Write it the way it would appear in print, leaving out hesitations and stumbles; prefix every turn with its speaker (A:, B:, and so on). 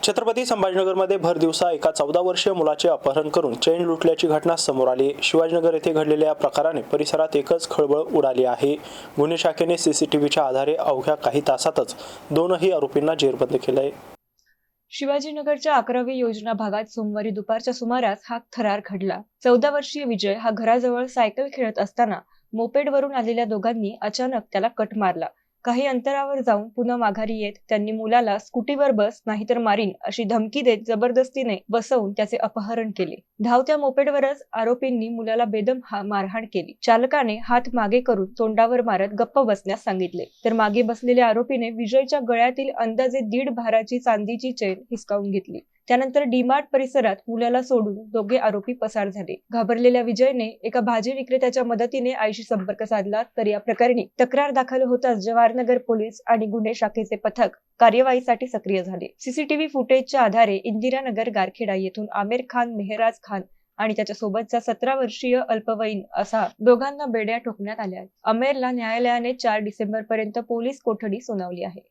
A: छत्रपती संभाजीनगरमध्ये भर दिवसा एका 14 वर्षीय मुलाचे अपहरण करून चैन लुटल्याची घटना समोर आली. शिवाजीनगर येथे घडलेल्या प्रकाराने परिसरात एकच खळबळ उडाली आहे. गुन्हे शाखेने सीसीटीव्हीच्या आधारे अवघ्या काही तासातच दोनही आरोपींना जेरबंद केलंय.
B: शिवाजीनगरच्या 11वी योजना भागात सोमवारी दुपारच्या सुमारास हा थरार घडला. 14 वर्षीय विजय हा घराजवळ सायकल खेळत असताना मोपेडवरून आलेल्या दोघांनी अचानक त्याला कट मारला. काही अंतरावर जाऊन पुन्हा माघारी येत त्यांनी मुलाला स्कूटीवर बस नाहीतर मारीन अशी धमकी देत जबरदस्तीने बसवून त्याचे अपहरण केले. धावत्या मोपेडवरच आरोपींनी मुलाला बेदम मारहाण केली. चालकाने हात मागे करून तोंडावर मारत गप्प बसण्यास सांगितले, तर मागे बसलेल्या आरोपीने विजयच्या गळ्यातील अंदाजे 1.5 भाराची चांदीची चेन हिसकावून घेतली. त्यानंतर डीमार्ट परिसरात मुलाला सोडून दोघे आरोपी पसार झाले. घाबरलेल्या विजयने एका भाजी विक्रेत्याच्या मदतीने आईशी संपर्क साधला, तर या प्रकरणी तक्रार दाखल होताच जवाहरनगर पोलीस आणि गुन्हे शाखेचे पथक कार्यवाहीसाठी सक्रिय झाले. सीसीटीव्ही फुटेजच्या आधारे इंदिरानगर गारखेडा येथून आमिर खान, मेहराज खान आणि त्याच्या सोबतचा 17 वर्षीय अल्पवयीन असा दोघांना बेड्या ठोकण्यात आल्या. आमिरला न्यायालयाने 4 डिसेंबर पर्यंत पोलीस कोठडी सुनावली आहे.